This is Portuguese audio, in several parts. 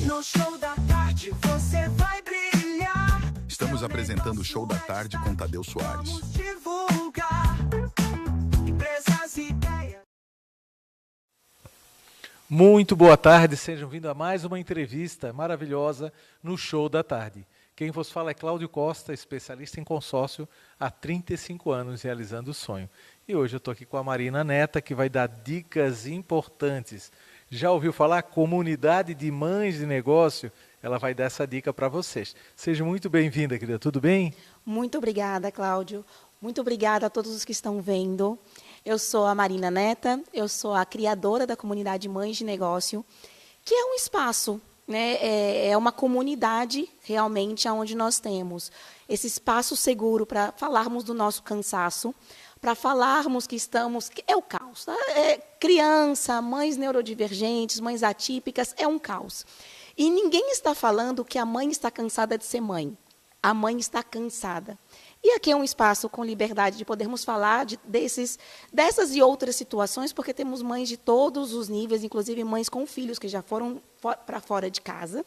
No Show da Tarde você vai brilhar. Estamos apresentando o Show da Tarde com Tadeu Soares. Vamos divulgar empresas e ideias. Muito boa tarde, sejam vindos a mais uma entrevista maravilhosa no Show da Tarde. Quem vos fala é Cláudio Costa, especialista em consórcio há 35 anos realizando o sonho. E hoje eu estou aqui com a Marina Neta, que vai dar dicas importantes. Já ouviu falar? Comunidade de Mães de Negócio? Ela vai dar essa dica para vocês. Seja muito bem-vinda, querida. Tudo bem? Muito obrigada, Cláudio. Muito obrigada a todos os que estão vendo. Eu sou a Marina Neta, eu sou a criadora da comunidade Mães de Negócio, que é um espaço, né? É uma comunidade realmente onde nós temos esse espaço seguro para falarmos do nosso cansaço, para falarmos que é o caos. Tá? Criança, mães neurodivergentes, mães atípicas, é um caos. E ninguém está falando que a mãe está cansada de ser mãe. A mãe está cansada. E aqui é um espaço com liberdade de podermos falar dessas e outras situações, porque temos mães de todos os níveis, inclusive mães com filhos que já foram para fora de casa.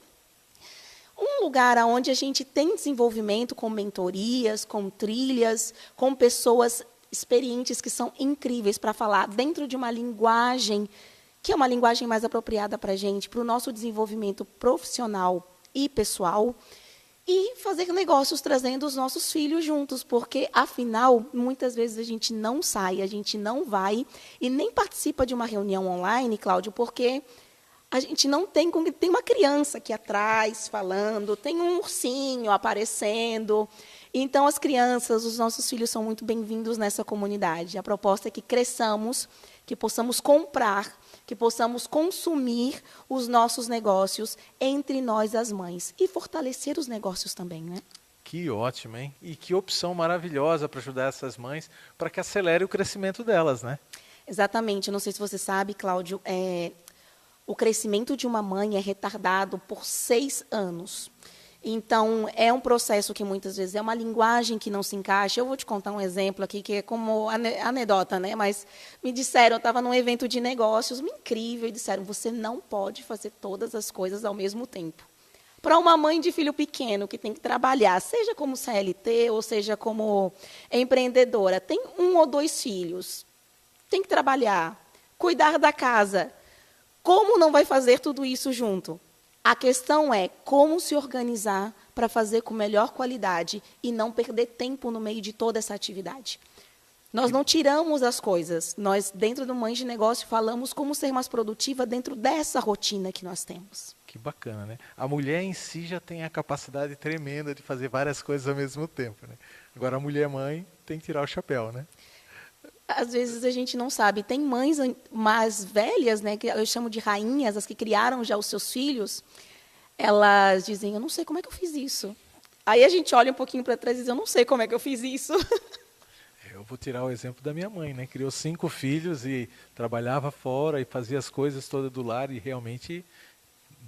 Um lugar onde a gente tem desenvolvimento com mentorias, com trilhas, com pessoas experientes que são incríveis para falar dentro de uma linguagem que é uma linguagem mais apropriada para a gente, para o nosso desenvolvimento profissional e pessoal. E fazer negócios trazendo os nossos filhos juntos, porque, afinal, muitas vezes a gente não sai, a gente não vai e nem participa de uma reunião online, Cláudio, porque a gente não tem uma criança aqui atrás falando, tem um ursinho aparecendo. Então, as crianças, os nossos filhos são muito bem-vindos nessa comunidade. A proposta é que cresçamos, que possamos comprar, que possamos consumir os nossos negócios entre nós, as mães, e fortalecer os negócios também, né? Que ótimo, hein? E que opção maravilhosa para ajudar essas mães, para que acelere o crescimento delas, né? Exatamente. Não sei se você sabe, Cláudio, o crescimento de uma mãe é retardado por 6 anos. Então, é um processo que muitas vezes é uma linguagem que não se encaixa. Eu vou te contar um exemplo aqui, que é como anedota, né? Mas me disseram, eu estava num evento de negócios, incrível, e disseram, você não pode fazer todas as coisas ao mesmo tempo. Para uma mãe de filho pequeno que tem que trabalhar, seja como CLT ou seja como empreendedora, tem 1 ou 2 filhos, tem que trabalhar, cuidar da casa. Como não vai fazer tudo isso junto? A questão é como se organizar para fazer com melhor qualidade e não perder tempo no meio de toda essa atividade. Nós não tiramos as coisas. Nós, dentro do Mães de Negócio, falamos como ser mais produtiva dentro dessa rotina que nós temos. Que bacana, né? A mulher em si já tem a capacidade tremenda de fazer várias coisas ao mesmo tempo, né? Agora, a mulher mãe tem que tirar o chapéu, né? Às vezes a gente não sabe. Tem mães mais velhas, né, que eu chamo de rainhas, as que criaram já os seus filhos, elas dizem, eu não sei como é que eu fiz isso. Aí a gente olha um pouquinho para trás e diz, eu não sei como é que eu fiz isso. Eu vou tirar o exemplo da minha mãe, né? Criou 5 filhos e trabalhava fora e fazia as coisas todas do lar e realmente,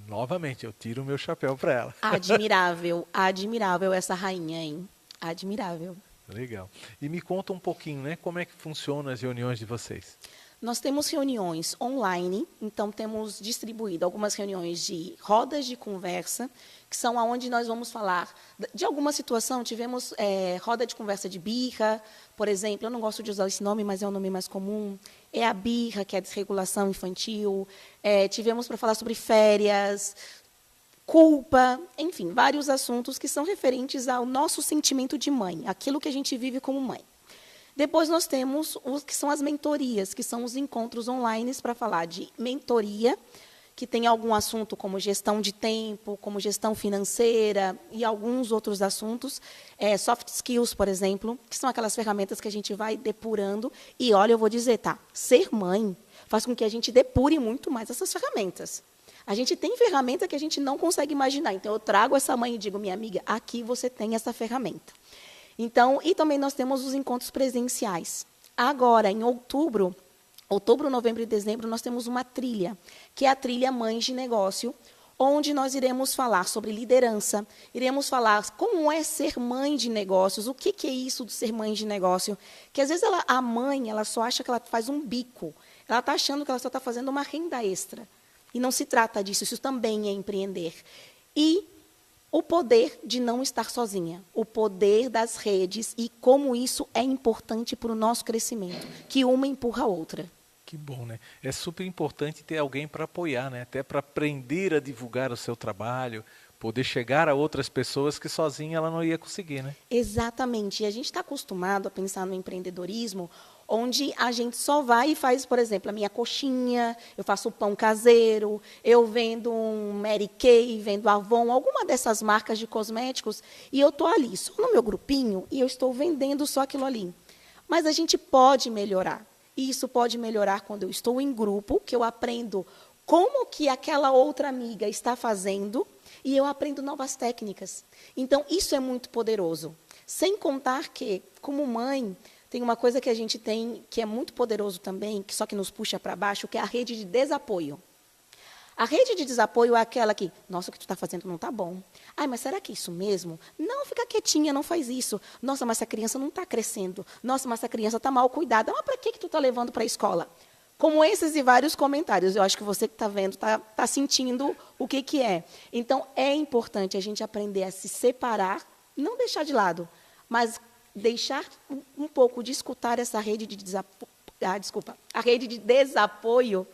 novamente, eu tiro o meu chapéu para ela. Admirável, admirável essa rainha, hein? Admirável. Legal. E me conta um pouquinho, né? Como é que funcionam as reuniões de vocês? Nós temos reuniões online, então temos distribuído algumas reuniões de rodas de conversa, que são onde nós vamos falar de alguma situação. Tivemos roda de conversa de birra, por exemplo, eu não gosto de usar esse nome, mas é o nome mais comum, é a birra, que é a desregulação infantil. Tivemos para falar sobre férias, culpa, enfim, vários assuntos que são referentes ao nosso sentimento de mãe, aquilo que a gente vive como mãe. Depois nós temos os que são as mentorias, que são os encontros online para falar de mentoria, que tem algum assunto como gestão de tempo, como gestão financeira e alguns outros assuntos, soft skills, por exemplo, que são aquelas ferramentas que a gente vai depurando. E, olha, eu vou dizer, tá, ser mãe faz com que a gente depure muito mais essas ferramentas. A gente tem ferramenta que a gente não consegue imaginar. Então, eu trago essa mãe e digo, minha amiga, aqui você tem essa ferramenta. Então, e também nós temos os encontros presenciais. Agora, em outubro, novembro e dezembro, nós temos uma trilha, que é a trilha Mães de Negócio, onde nós iremos falar sobre liderança, iremos falar como é ser mãe de negócios, o que é isso de ser mãe de negócio, que às vezes a mãe ela só acha que ela faz um bico, ela está achando que ela só está fazendo uma renda extra. E não se trata disso, isso também é empreender. E o poder de não estar sozinha, o poder das redes e como isso é importante para o nosso crescimento, que uma empurra a outra. Que bom, né? É super importante ter alguém para apoiar, né? Até para aprender a divulgar o seu trabalho, poder chegar a outras pessoas que sozinha ela não ia conseguir, né? Exatamente. E a gente está acostumado a pensar no empreendedorismo, onde a gente só vai e faz, por exemplo, a minha coxinha, eu faço pão caseiro, eu vendo um Mary Kay, vendo Avon, alguma dessas marcas de cosméticos, e eu estou ali, só no meu grupinho, e eu estou vendendo só aquilo ali. Mas a gente pode melhorar. E isso pode melhorar quando eu estou em grupo, que eu aprendo como que aquela outra amiga está fazendo, e eu aprendo novas técnicas. Então, isso é muito poderoso. Sem contar que, como mãe, tem uma coisa que a gente tem que é muito poderoso também, que só que nos puxa para baixo, que é a rede de desapoio. A rede de desapoio é aquela que, nossa, o que tu está fazendo não está bom. Ai, mas será que é isso mesmo? Não, fica quietinha, não faz isso. Nossa, mas essa criança não está crescendo. Nossa, mas essa criança está mal cuidada. Mas para que tu está levando para a escola? Como esses e vários comentários. Eu acho que você que está vendo está sentindo o que é. Então, é importante a gente aprender a se separar, não deixar de lado, mas deixar um pouco de escutar essa rede de a rede de desapoio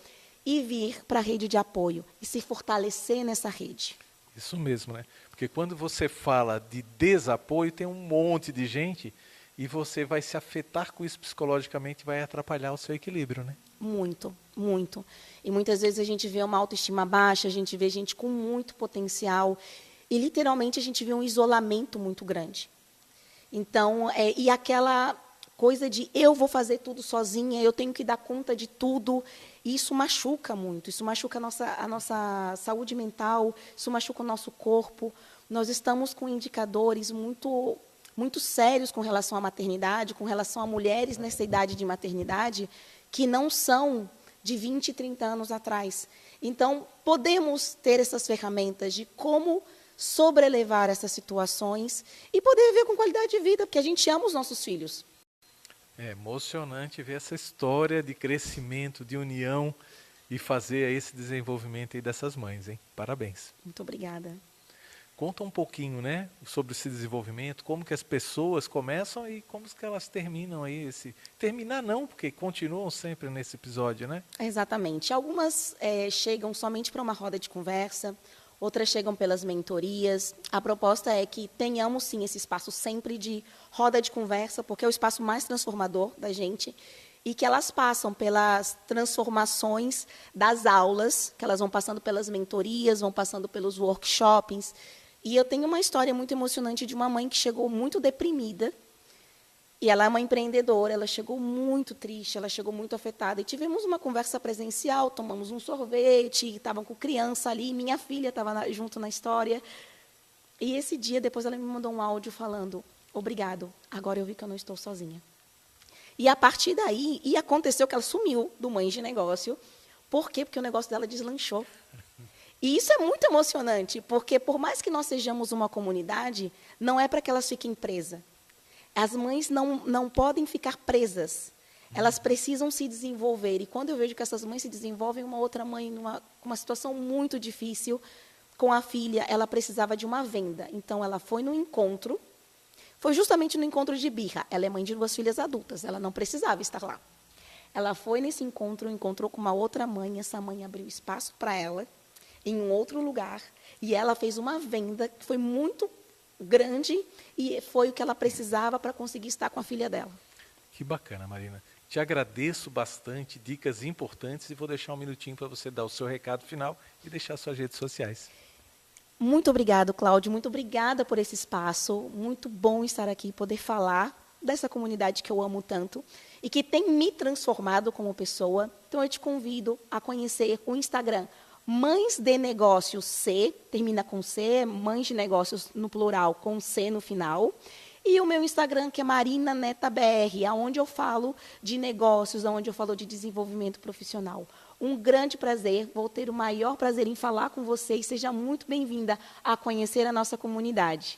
e vir para a rede de apoio e se fortalecer nessa rede. Isso mesmo, né? Porque quando você fala de desapoio, tem um monte de gente e você vai se afetar com isso psicologicamente e vai atrapalhar o seu equilíbrio, né? Muito, muito. E muitas vezes a gente vê uma autoestima baixa, a gente vê gente com muito potencial e literalmente a gente vê um isolamento muito grande. Então, e aquela coisa de eu vou fazer tudo sozinha, eu tenho que dar conta de tudo, e isso machuca muito, isso machuca a nossa saúde mental, isso machuca o nosso corpo. Nós estamos com indicadores muito, muito sérios com relação à maternidade, com relação a mulheres nessa idade de maternidade, que não são de 20, 30 anos atrás. Então, podemos ter essas ferramentas de como sobrelevar essas situações e poder viver com qualidade de vida, porque a gente ama os nossos filhos. É emocionante ver essa história de crescimento, de união e fazer aí esse desenvolvimento aí dessas mães, hein? Parabéns. Muito obrigada. Conta um pouquinho, né, sobre esse desenvolvimento, como que as pessoas começam e como que elas terminam aí terminar não, porque continuam sempre nesse episódio, né? Exatamente. Algumas chegam somente para uma roda de conversa, outras chegam pelas mentorias. A proposta é que tenhamos, sim, esse espaço sempre de roda de conversa, porque é o espaço mais transformador da gente, e que elas passam pelas transformações das aulas, que elas vão passando pelas mentorias, vão passando pelos workshops. E eu tenho uma história muito emocionante de uma mãe que chegou muito deprimida, e ela é uma empreendedora, ela chegou muito triste, ela chegou muito afetada. E tivemos uma conversa presencial, tomamos um sorvete, estavam com criança ali, minha filha estava junto na história. E esse dia, depois ela me mandou um áudio falando, obrigado, agora eu vi que eu não estou sozinha. E a partir daí, e aconteceu que ela sumiu do Mães de Negócio. Por quê? Porque o negócio dela deslanchou. E isso é muito emocionante, porque por mais que nós sejamos uma comunidade, não é para que elas fiquem presas. As mães não podem ficar presas. Elas precisam se desenvolver. E quando eu vejo que essas mães se desenvolvem, uma outra mãe, com uma situação muito difícil, com a filha, ela precisava de uma venda. Então, ela foi no encontro, foi justamente no encontro de birra. Ela é mãe de 2 filhas adultas, ela não precisava estar lá. Ela foi nesse encontro, encontrou com uma outra mãe, essa mãe abriu espaço para ela, em um outro lugar, e ela fez uma venda que foi muito grande e foi o que ela precisava para conseguir estar com a filha dela. Que bacana, Marina. Te agradeço bastante, dicas importantes, e vou deixar um minutinho para você dar o seu recado final e deixar suas redes sociais. Muito obrigado, Cláudio. Muito obrigada por esse espaço. Muito bom estar aqui e poder falar dessa comunidade que eu amo tanto e que tem me transformado como pessoa. Então, eu te convido a conhecer o Instagram Mães de Negócios C, termina com C, Mães de Negócios no plural, com C no final. E o meu Instagram, que é Marina Neta BR, onde eu falo de negócios, onde eu falo de desenvolvimento profissional. Um grande prazer, vou ter o maior prazer em falar com você e seja muito bem-vinda a conhecer a nossa comunidade.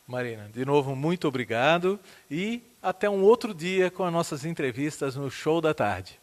Marina, de novo, muito obrigado e até um outro dia com as nossas entrevistas no Show da Tarde.